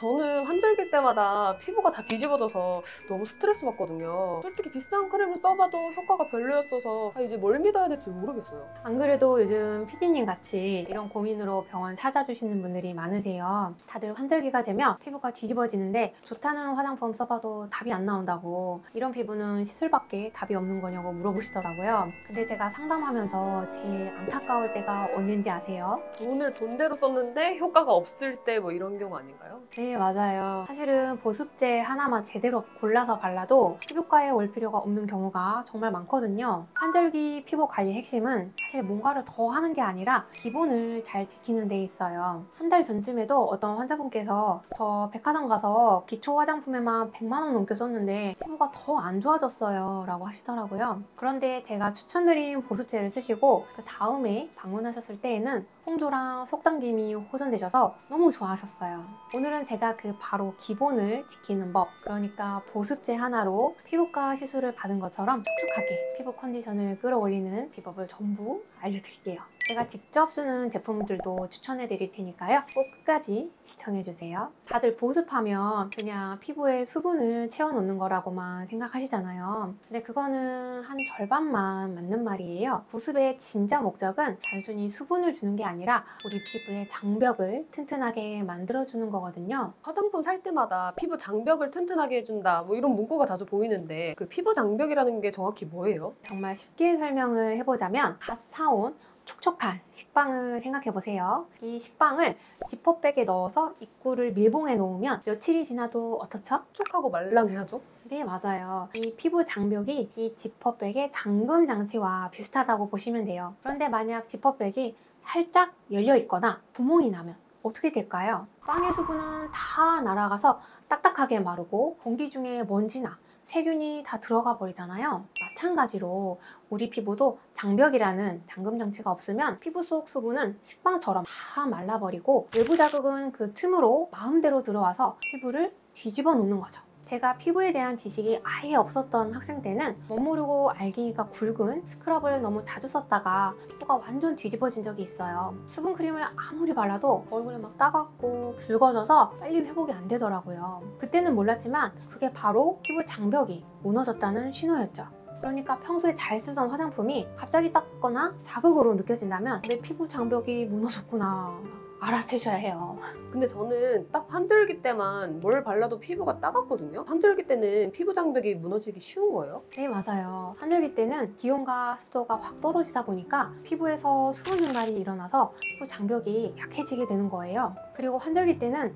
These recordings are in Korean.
저는 환절기 때마다 피부가 다 뒤집어져서 너무 스트레스 받거든요. 솔직히 비싼 크림을 써봐도 효과가 별로였어서 이제 뭘 믿어야 될지 모르겠어요. 안 그래도 요즘 피디님 같이 이런 고민으로 병원 찾아주시는 분들이 많으세요. 다들 환절기가 되면 피부가 뒤집어지는데 좋다는 화장품 써봐도 답이 안 나온다고, 이런 피부는 시술밖에 답이 없는 거냐고 물어보시더라고요. 근데 제가 상담하면서 제일 안타까울 때가 언제인지 아세요? 돈을 돈대로 썼는데 효과가 없을 때 뭐 이런 경우 아닌가요? 네, 맞아요. 사실은 보습제 하나만 제대로 골라서 발라도 피부과에 올 필요가 없는 경우가 정말 많거든요. 환절기 피부 관리 핵심은 사실 뭔가를 더 하는 게 아니라 기본을 잘 지키는 데 있어요. 한 달 전쯤에도 어떤 환자분께서 저 백화점 가서 기초 화장품에만 100만 원 넘게 썼는데 피부가 더 안 좋아졌어요 라고 하시더라고요. 그런데 제가 추천드린 보습제를 쓰시고 그 다음에 방문하셨을 때에는 홍조랑 속당김이 호전되셔서 너무 좋아하셨어요. 오늘은 제가 그 바로 기본을 지키는 법, 그러니까 보습제 하나로 피부과 시술을 받은 것처럼 촉촉하게 피부 컨디션을 끌어올리는 비법을 전부 알려드릴게요. 제가 직접 쓰는 제품들도 추천해 드릴 테니까요. 꼭 끝까지 시청해 주세요. 다들 보습하면 그냥 피부에 수분을 채워놓는 거라고만 생각하시잖아요. 근데 그거는 한 절반만 맞는 말이에요. 보습의 진짜 목적은 단순히 수분을 주는 게 아니라 우리 피부의 장벽을 튼튼하게 만들어주는 거거든요. 화장품 살 때마다 피부 장벽을 튼튼하게 해준다 뭐 이런 문구가 자주 보이는데 그 피부 장벽이라는 게 정확히 뭐예요? 정말 쉽게 설명을 해보자면 갓 사온 촉촉한 식빵을 생각해 보세요. 이 식빵을 지퍼백에 넣어서 입구를 밀봉해 놓으면 며칠이 지나도 어떻죠? 촉촉하고 말랑해하죠? 네, 맞아요. 이 피부 장벽이 이 지퍼백의 잠금 장치와 비슷하다고 보시면 돼요. 그런데 만약 지퍼백이 살짝 열려 있거나 구멍이 나면 어떻게 될까요? 빵의 수분은 다 날아가서 딱딱하게 마르고 공기 중에 먼지나 세균이 다 들어가 버리잖아요. 마찬가지로 우리 피부도 장벽이라는 잠금 장치가 없으면 피부 속 수분은 식빵처럼 다 말라버리고 외부 자극은 그 틈으로 마음대로 들어와서 피부를 뒤집어 놓는 거죠. 제가 피부에 대한 지식이 아예 없었던 학생 때는 못 모르고 알갱이가 굵은 스크럽을 너무 자주 썼다가 피부가 완전 뒤집어진 적이 있어요. 수분 크림을 아무리 발라도 얼굴이 막 따갑고 굵어져서 빨리 회복이 안 되더라고요. 그때는 몰랐지만 그게 바로 피부 장벽이 무너졌다는 신호였죠. 그러니까 평소에 잘 쓰던 화장품이 갑자기 닦거나 자극으로 느껴진다면 내 피부 장벽이 무너졌구나 알아채셔야 해요. 근데 저는 딱 환절기 때만 뭘 발라도 피부가 따갑거든요. 환절기 때는 피부 장벽이 무너지기 쉬운 거예요? 네, 맞아요. 환절기 때는 기온과 습도가 확 떨어지다 보니까 피부에서 수분 증발이 일어나서 피부 장벽이 약해지게 되는 거예요. 그리고 환절기 때는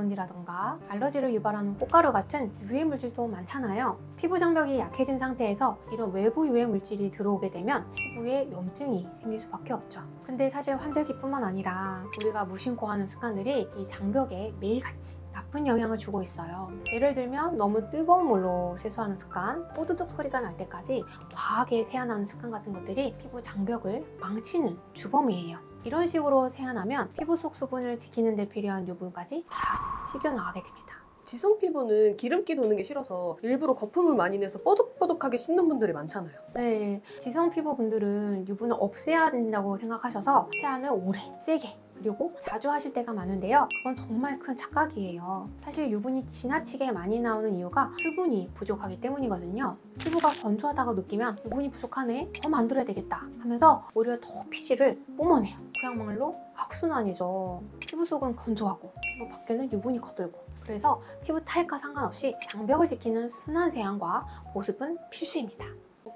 미세먼지라던가 알러지를 유발하는 꽃가루 같은 유해 물질도 많잖아요. 피부 장벽이 약해진 상태에서 이런 외부 유해 물질이 들어오게 되면 피부에 염증이 생길 수밖에 없죠. 근데 사실 환절기뿐만 아니라 우리가 무심코 하는 습관들이 이 장벽에 매일같이 나쁜 영향을 주고 있어요. 예를 들면 너무 뜨거운 물로 세수하는 습관, 뽀드득 소리가 날 때까지 과하게 세안하는 습관 같은 것들이 피부 장벽을 망치는 주범이에요. 이런 식으로 세안하면 피부 속 수분을 지키는 데 필요한 유분까지 다 식혀나가게 됩니다. 지성 피부는 기름기 도는 게 싫어서 일부러 거품을 많이 내서 뽀득뽀득하게 씻는 분들이 많잖아요. 네, 지성 피부 분들은 유분을 없애야 된다고 생각하셔서 세안을 오래, 세게 그리고 자주 하실 때가 많은데요. 그건 정말 큰 착각이에요. 사실 유분이 지나치게 많이 나오는 이유가 수분이 부족하기 때문이거든요. 피부가 건조하다고 느끼면 유분이 부족하네? 더 만들어야 되겠다 하면서 오히려 더 피지를 뿜어내요. 그야말로 악순환이죠. 피부 속은 건조하고 피부 밖에는 유분이 거들고, 그래서 피부 타입과 상관없이 장벽을 지키는 순한 세안과 보습은 필수입니다.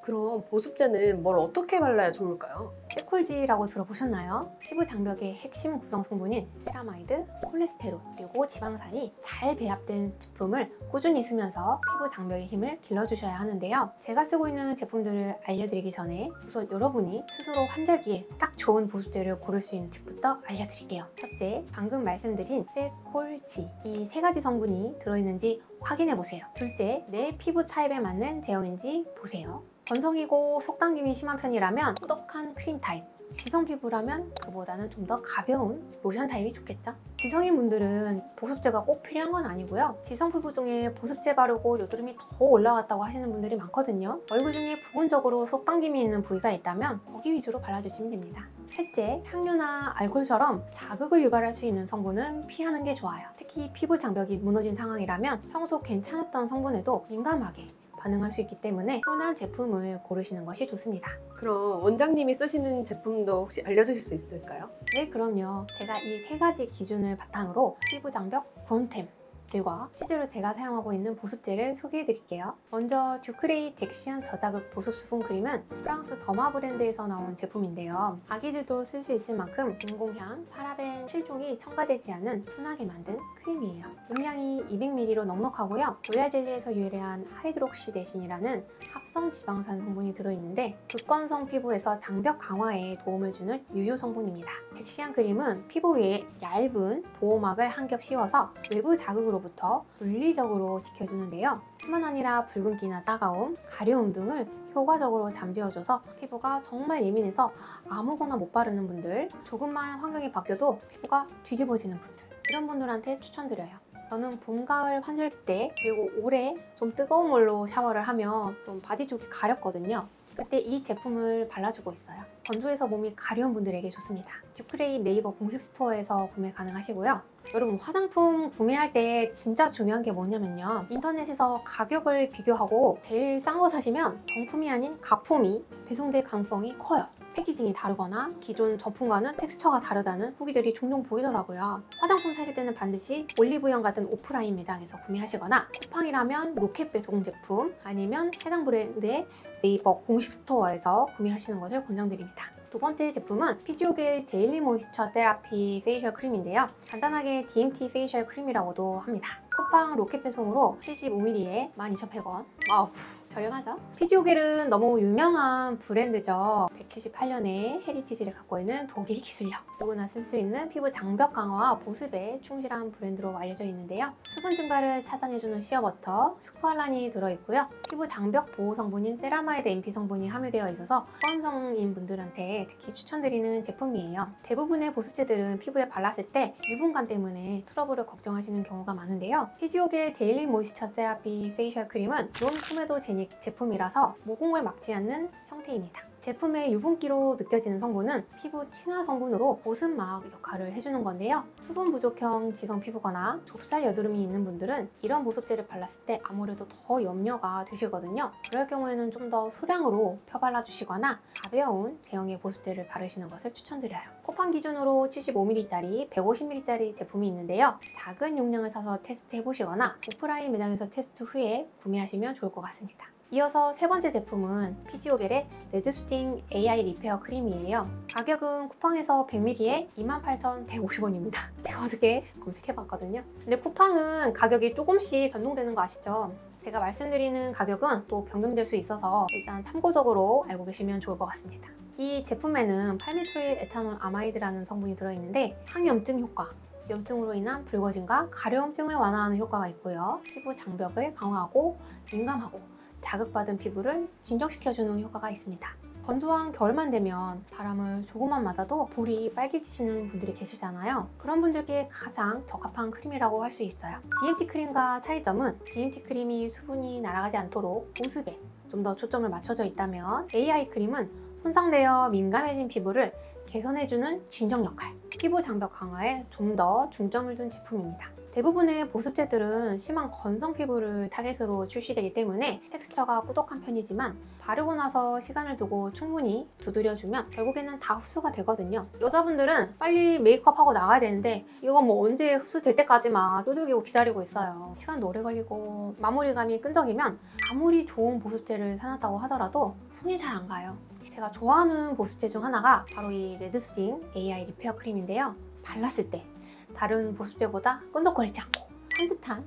그럼 보습제는 뭘 어떻게 발라야 좋을까요? 세콜지라고 들어보셨나요? 피부 장벽의 핵심 구성 성분인 세라마이드, 콜레스테롤, 그리고 지방산이 잘 배합된 제품을 꾸준히 쓰면서 피부 장벽의 힘을 길러주셔야 하는데요. 제가 쓰고 있는 제품들을 알려드리기 전에 우선 여러분이 스스로 환절기에 딱 좋은 보습제를 고를 수 있는 팁부터 알려드릴게요. 첫째, 방금 말씀드린 세콜지, 이 세 가지 성분이 들어있는지 확인해보세요. 둘째, 내 피부 타입에 맞는 제형인지 보세요. 건성이고 속당김이 심한 편이라면 꾸덕한 크림 타입, 지성 피부라면 그보다는 좀 더 가벼운 로션 타입이 좋겠죠? 지성인 분들은 보습제가 꼭 필요한 건 아니고요. 지성 피부 중에 보습제 바르고 여드름이 더 올라왔다고 하시는 분들이 많거든요. 얼굴 중에 부분적으로 속당김이 있는 부위가 있다면 거기 위주로 발라주시면 됩니다. 셋째, 향료나 알코올처럼 자극을 유발할 수 있는 성분은 피하는 게 좋아요. 특히 피부 장벽이 무너진 상황이라면 평소 괜찮았던 성분에도 민감하게 반응할 수 있기 때문에 편한 제품을 고르시는 것이 좋습니다. 그럼 원장님이 쓰시는 제품도 혹시 알려주실 수 있을까요? 네, 그럼요. 제가 이 세 가지 기준을 바탕으로 피부 장벽 구원템들과 실제로 제가 사용하고 있는 보습제를 소개해 드릴게요. 먼저 듀크레이 덱시안 저자극 보습 수분 크림은 프랑스 더마 브랜드에서 나온 제품인데요. 아기들도 쓸 수 있을 만큼 인공향, 파라벤, 실종이 첨가되지 않은 순하게 만든 크림이에요. 용량이 200ml로 넉넉하고요. 로얄 젤리에서 유래한 하이드록시데신이라는 합성 지방산 성분이 들어있는데 극건성 피부에서 장벽 강화에 도움을 주는 유효 성분입니다. 덱시안 크림은 피부 위에 얇은 보호막을 한 겹 씌워서 외부 자극으로부터 물리적으로 지켜주는데요. 뿐만 아니라 붉은기나 따가움, 가려움 등을 효과적으로 잠재워줘서 피부가 정말 예민해서 아무거나 못 바르는 분들, 조금만 환경이 바뀌어도 피부가 뒤집어지는 분들, 이런 분들한테 추천드려요. 저는 봄, 가을 환절기 때 그리고 올해 좀 뜨거운 물로 샤워를 하면 좀 바디 쪽이 가렵거든요. 그때 이 제품을 발라주고 있어요. 건조해서 몸이 가려운 분들에게 좋습니다. 듀크레이 네이버 공식 스토어에서 구매 가능하시고요. 여러분, 화장품 구매할 때 진짜 중요한 게 뭐냐면요. 인터넷에서 가격을 비교하고 제일 싼 거 사시면 정품이 아닌 가품이 배송될 가능성이 커요. 패키징이 다르거나 기존 정품과는 텍스처가 다르다는 후기들이 종종 보이더라고요. 화장품 사실 때는 반드시 올리브영 같은 오프라인 매장에서 구매하시거나 쿠팡이라면 로켓 배송 제품 아니면 해당 브랜드의 네이버 공식 스토어에서 구매하시는 것을 권장드립니다. 두 번째 제품은 피지오겔 데일리 모이스처 테라피 페이셜 크림인데요. 간단하게 DMT 페이셜 크림이라고도 합니다. 쿠팡 로켓 배송으로 75ml에 12,100원. 와우, 저렴하죠? 피지오겔은 너무 유명한 브랜드죠. 178년의 헤리티지를 갖고 있는 독일 기술력. 누구나 쓸 수 있는 피부 장벽 강화와 보습에 충실한 브랜드로 알려져 있는데요. 수분 증가를 차단해주는 시어버터, 스쿠알란이 들어있고요. 피부 장벽 보호 성분인 세라마이드 MP 성분이 함유되어 있어서 건성인 분들한테 특히 추천드리는 제품이에요. 대부분의 보습제들은 피부에 발랐을 때 유분감 때문에 트러블을 걱정하시는 경우가 많은데요. 피지오겔 데일리 모이스처 테라피 페이셜 크림은 논 코메도제닉 제품이라서 모공을 막지 않는 형태입니다. 제품의 유분기로 느껴지는 성분은 피부 친화 성분으로 보습막 역할을 해주는 건데요. 수분 부족형 지성 피부거나 좁쌀 여드름이 있는 분들은 이런 보습제를 발랐을 때 아무래도 더 염려가 되시거든요. 그럴 경우에는 좀 더 소량으로 펴발라주시거나 가벼운 제형의 보습제를 바르시는 것을 추천드려요. 쿠팡 기준으로 75ml짜리, 150ml짜리 제품이 있는데요. 작은 용량을 사서 테스트해보시거나 오프라인 매장에서 테스트 후에 구매하시면 좋을 것 같습니다. 이어서 세 번째 제품은 피지오겔의 레드스팅 AI 리페어 크림이에요. 가격은 쿠팡에서 100ml에 28,150원입니다. 제가 어저께 검색해봤거든요. 근데 쿠팡은 가격이 조금씩 변동되는 거 아시죠? 제가 말씀드리는 가격은 또 변경될 수 있어서 일단 참고적으로 알고 계시면 좋을 것 같습니다. 이 제품에는 팔미토일 에탄올 아마이드라는 성분이 들어있는데 항염증 효과, 염증으로 인한 붉어짐과 가려움증을 완화하는 효과가 있고요. 피부 장벽을 강화하고 민감하고 자극받은 피부를 진정시켜주는 효과가 있습니다. 건조한 겨울만 되면 바람을 조금만 맞아도 볼이 빨개지시는 분들이 계시잖아요. 그런 분들께 가장 적합한 크림이라고 할 수 있어요. DMT 크림과 차이점은 DMT 크림이 수분이 날아가지 않도록 보습에 좀 더 초점을 맞춰져 있다면 AI 크림은 손상되어 민감해진 피부를 개선해주는 진정 역할, 피부 장벽 강화에 좀 더 중점을 둔 제품입니다. 대부분의 보습제들은 심한 건성 피부를 타겟으로 출시되기 때문에 텍스처가 꾸덕한 편이지만 바르고 나서 시간을 두고 충분히 두드려주면 결국에는 다 흡수가 되거든요. 여자분들은 빨리 메이크업하고 나가야 되는데 이거 뭐 언제 흡수될 때까지만 두들기고 기다리고 있어요. 시간도 오래 걸리고 마무리감이 끈적이면 아무리 좋은 보습제를 사놨다고 하더라도 손이 잘 안 가요. 제가 좋아하는 보습제 중 하나가 바로 이 레드스팅 AI 리페어 크림인데요. 발랐을 때 다른 보습제보다 끈적거리지 않고 산뜻한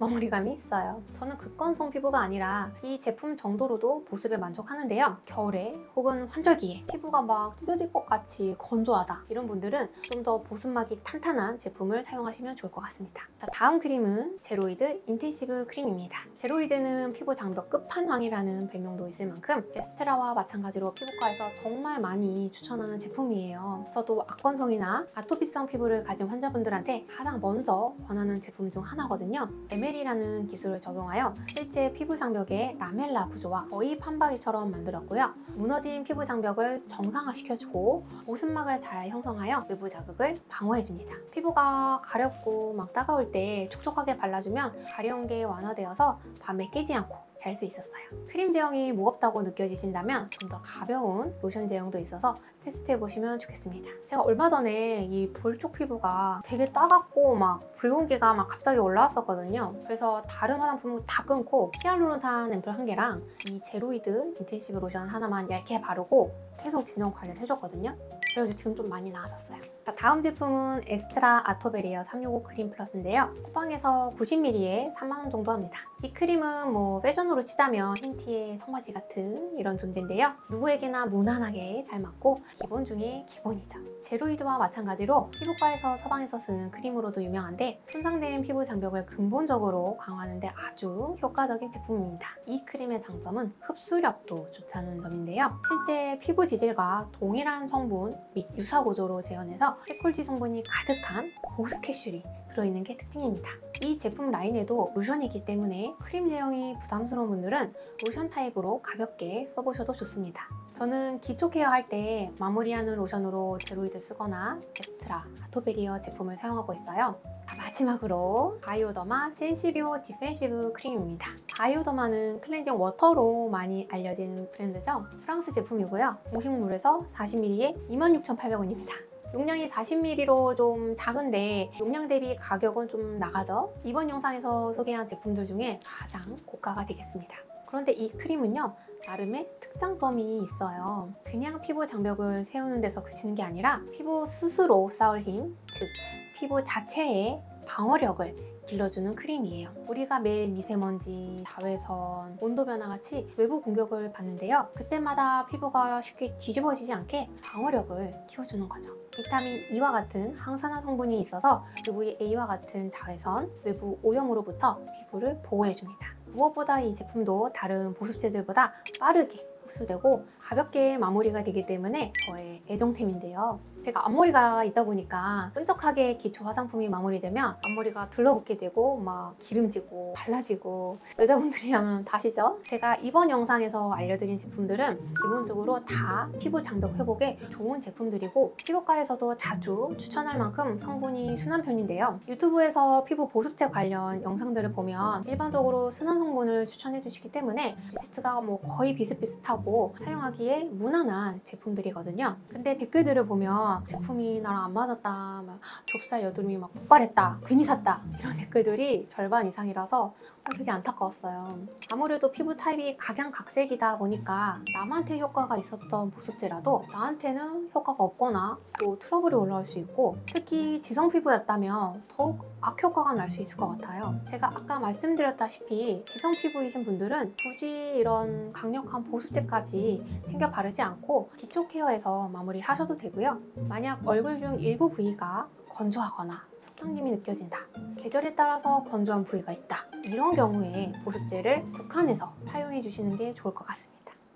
마무리감이 있어요. 저는 극건성 피부가 아니라 이 제품 정도로도 보습에 만족하는데요. 겨울에 혹은 환절기에 피부가 막 찢어질 것 같이 건조하다 이런 분들은 좀 더 보습막이 탄탄한 제품을 사용하시면 좋을 것 같습니다. 자, 다음 크림은 제로이드 인텐시브 크림입니다. 제로이드는 피부 장벽 끝판왕이라는 별명도 있을 만큼 에스트라와 마찬가지로 피부과에서 정말 많이 추천하는 제품이에요. 저도 악건성이나 아토피성 피부를 가진 환자분들한테 가장 먼저 권하는 제품 중 하나거든요. ML이라는 기술을 적용하여 실제 피부 장벽의 라멜라 구조와 거의 판박이처럼 만들었고요. 무너진 피부 장벽을 정상화시켜주고 보습막을 잘 형성하여 외부 자극을 방어해줍니다. 피부가 가렵고 막 따가울 때 촉촉하게 발라주면 가려운 게 완화되어서 밤에 깨지 않고 잘 수 있었어요. 크림 제형이 무겁다고 느껴지신다면 좀 더 가벼운 로션 제형도 있어서 테스트해보시면 좋겠습니다. 제가 얼마 전에 이 볼 쪽 피부가 되게 따갑고 막 붉은기가 막 갑자기 올라왔었거든요. 그래서 다른 화장품을 다 끊고 히알루론산 앰플 1개랑 이 제로이드 인텐시브 로션 하나만 얇게 바르고 계속 진정 관리를 해줬거든요. 그래서 지금 좀 많이 나아졌어요. 자, 다음 제품은 에스트라 아토베리어 365 크림 플러스인데요. 쿠팡에서 90ml에 3만원 정도 합니다. 이 크림은 뭐 패션으로 치자면 흰티의 청바지 같은 이런 존재인데요. 누구에게나 무난하게 잘 맞고 기본 중에 기본이죠. 제로이드와 마찬가지로 피부과에서 처방해서 쓰는 크림으로도 유명한데 손상된 피부 장벽을 근본적으로 강화하는 데 아주 효과적인 제품입니다. 이 크림의 장점은 흡수력도 좋다는 점인데요. 실제 피부 지질과 동일한 성분 및 유사 구조로 재현해서 세콜지 성분이 가득한 보습 캡슐이 들어있는 게 특징입니다. 이 제품 라인에도 로션이기 때문에 크림 제형이 부담스러운 분들은 로션 타입으로 가볍게 써보셔도 좋습니다. 저는 기초 케어 할 때 마무리하는 로션으로 제로이드 쓰거나 에스트라 아토베리어 제품을 사용하고 있어요. 마지막으로 바이오더마 센시비오 디펜시브 크림입니다. 바이오더마는 클렌징 워터로 많이 알려진 브랜드죠. 프랑스 제품이고요. 공식물에서 40ml에 26,800원입니다. 용량이 40ml로 좀 작은데 용량 대비 가격은 좀 나가죠. 이번 영상에서 소개한 제품들 중에 가장 고가가 되겠습니다. 그런데 이 크림은요, 나름의 특장점이 있어요. 그냥 피부 장벽을 세우는 데서 그치는 게 아니라 피부 스스로 쌓을 힘, 즉 피부 자체의 방어력을 길러주는 크림이에요. 우리가 매일 미세먼지, 자외선, 온도 변화 같이 외부 공격을 받는데요. 그때마다 피부가 쉽게 뒤집어지지 않게 방어력을 키워주는 거죠. 비타민 E와 같은 항산화 성분이 있어서 UVA와 같은 자외선, 외부 오염으로부터 피부를 보호해줍니다. 무엇보다 이 제품도 다른 보습제들보다 빠르게 흡수되고 가볍게 마무리가 되기 때문에 저의 애정템인데요. 제가 앞머리가 있다 보니까 끈적하게 기초 화장품이 마무리되면 앞머리가 둘러붙게 되고 막 기름지고 발라지고 여자분들이 하면 다 아시죠? 제가 이번 영상에서 알려드린 제품들은 기본적으로 다 피부 장벽 회복에 좋은 제품들이고 피부과에서도 자주 추천할 만큼 성분이 순한 편인데요. 유튜브에서 피부 보습제 관련 영상들을 보면 일반적으로 순한 성분을 추천해 주시기 때문에 리스트가 뭐 거의 비슷비슷하고 사용하기에 무난한 제품들이거든요. 근데 댓글들을 보면 제품이 나랑 안 맞았다, 막 좁쌀 여드름이 막 폭발했다, 괜히 샀다 이런 댓글들이 절반 이상이라서 되게 안타까웠어요. 아무래도 피부 타입이 각양각색이다 보니까 남한테 효과가 있었던 보습제라도 나한테는 효과가 없거나 또 트러블이 올라올 수 있고 특히 지성 피부였다면 더욱 악효과가 날 수 있을 것 같아요. 제가 아까 말씀드렸다시피 지성 피부이신 분들은 굳이 이런 강력한 보습제까지 챙겨 바르지 않고 기초 케어에서 마무리하셔도 되고요. 만약 얼굴 중 일부 부위가 건조하거나 속당김이 느껴진다, 계절에 따라서 건조한 부위가 있다, 이런 경우에 보습제를 국한해서 사용해 주시는 게 좋을 것 같습니다.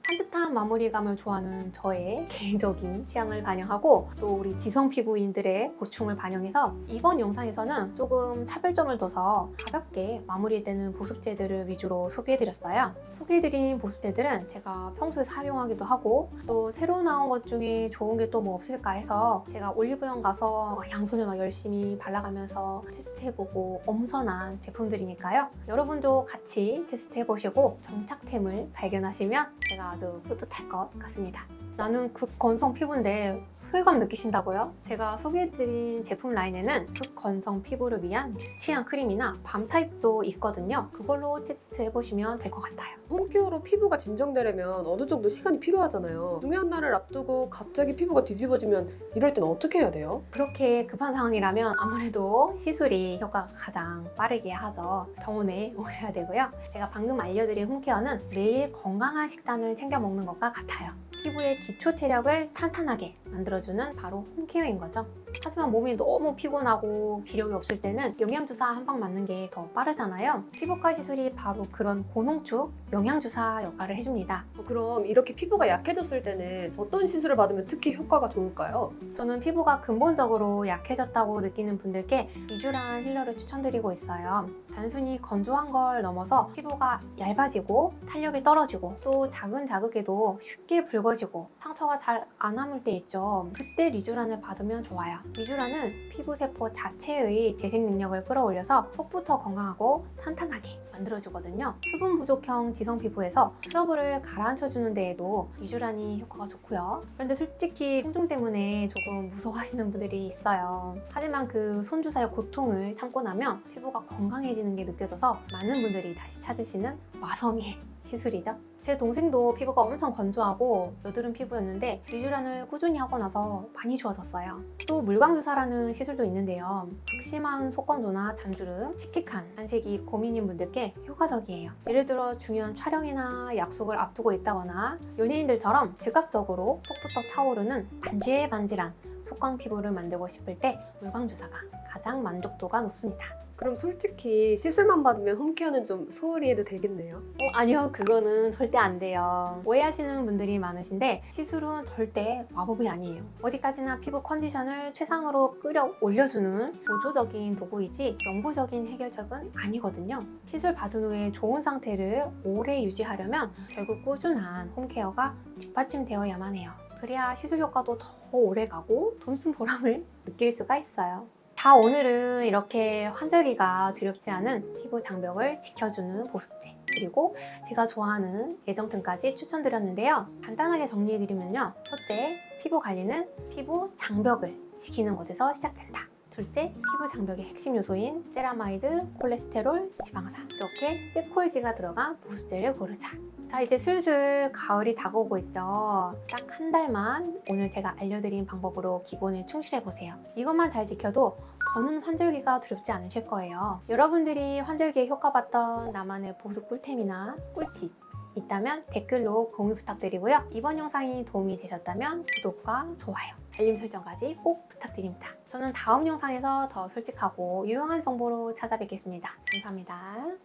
산뜻한 마무리감을 좋아하는 저의 개인적인 취향을 반영하고 또 우리 지성 피부인들의 고충을 반영해서 이번 영상에서는 조금 차별점을 둬서 가볍게 마무리되는 보습제들을 위주로 소개해드렸어요. 소개해드린 보습제들은 제가 평소에 사용하기도 하고 또 새로 나온 것 중에 좋은 게 또 뭐 없을까 해서 제가 올리브영 가서 양손에 막 열심히 발라가면서 테스트해보고 엄선한 제품들이니까요. 여러분도 같이 테스트해보시고 정착템을 발견하시면 제가 아주 뿌듯할 것 같습니다. 나는 극건성 피부인데 소외감 느끼신다고요? 제가 소개해드린 제품 라인에는 극건성 피부를 위한 뮤치한 크림이나 밤 타입도 있거든요. 그걸로 테스트해보시면 될 것 같아요. 홈케어로 피부가 진정되려면 어느 정도 시간이 필요하잖아요. 중요한 날을 앞두고 갑자기 피부가 뒤집어지면 이럴 땐 어떻게 해야 돼요? 그렇게 급한 상황이라면 아무래도 시술이 효과가 가장 빠르게 하죠. 병원에 오셔야 되고요. 제가 방금 알려드린 홈케어는 매일 건강한 식단을 챙겨 먹는 것과 같아요. 피부의 기초 체력을 탄탄하게 만들어주는 바로 홈케어인 거죠. 하지만 몸이 너무 피곤하고 기력이 없을 때는 영양주사 한 방 맞는 게 더 빠르잖아요. 피부과 시술이 바로 그런 고농축 영양주사 역할을 해줍니다. 그럼 이렇게 피부가 약해졌을 때는 어떤 시술을 받으면 특히 효과가 좋을까요? 저는 피부가 근본적으로 약해졌다고 느끼는 분들께 리쥬란 힐러를 추천드리고 있어요. 단순히 건조한 걸 넘어서 피부가 얇아지고 탄력이 떨어지고 또 작은 자극에도 쉽게 붉어지고 상처가 잘 안 아물 때 있죠. 그때 리쥬란을 받으면 좋아요. 리쥬란은 피부세포 자체의 재생 능력을 끌어올려서 속부터 건강하고 탄탄하게 만들어주거든요. 수분 부족형 지성 피부에서 트러블을 가라앉혀주는 데에도 리쥬란이 효과가 좋고요. 그런데 솔직히 통증 때문에 조금 무서워하시는 분들이 있어요. 하지만 그 손주사의 고통을 참고 나면 피부가 건강해지는 게 느껴져서 많은 분들이 다시 찾으시는 마성의 시술이죠. 제 동생도 피부가 엄청 건조하고 여드름 피부였는데 리쥬란을 꾸준히 하고 나서 많이 좋아졌어요. 또 물광주사라는 시술도 있는데요. 극심한 속건조나 잔주름, 칙칙한 안색이 고민인 분들께 효과적이에요. 예를 들어 중요한 촬영이나 약속을 앞두고 있다거나 연예인들처럼 즉각적으로 속부터 차오르는 반질반질한 속광 피부를 만들고 싶을 때 물광주사가 가장 만족도가 높습니다. 그럼 솔직히 시술만 받으면 홈케어는 좀 소홀히 해도 되겠네요. 아니요, 그거는 절대 안 돼요. 오해하시는 분들이 많으신데 시술은 절대 마법이 아니에요. 어디까지나 피부 컨디션을 최상으로 끌어올려주는 보조적인 도구이지 영구적인 해결책은 아니거든요. 시술 받은 후에 좋은 상태를 오래 유지하려면 결국 꾸준한 홈케어가 뒷받침되어야만 해요. 그래야 시술 효과도 더 오래 가고 돈 쓴 보람을 느낄 수가 있어요. 자, 오늘은 이렇게 환절기가 두렵지 않은 피부 장벽을 지켜주는 보습제 그리고 제가 좋아하는 애정템까지 추천드렸는데요. 간단하게 정리해드리면요. 첫째, 피부 관리는 피부 장벽을 지키는 것에서 시작된다. 둘째, 피부 장벽의 핵심 요소인 세라마이드, 콜레스테롤, 지방산 이렇게 세콜지가 들어간 보습제를 고르자. 자, 이제 슬슬 가을이 다가오고 있죠. 딱 한 달만 오늘 제가 알려드린 방법으로 기본에 충실해보세요. 이것만 잘 지켜도 더는 환절기가 두렵지 않으실 거예요. 여러분들이 환절기에 효과봤던 나만의 보습 꿀템이나 꿀팁 있다면 댓글로 공유 부탁드리고요. 이번 영상이 도움이 되셨다면 구독과 좋아요, 알림 설정까지 꼭 부탁드립니다. 저는 다음 영상에서 더 솔직하고 유용한 정보로 찾아뵙겠습니다. 감사합니다.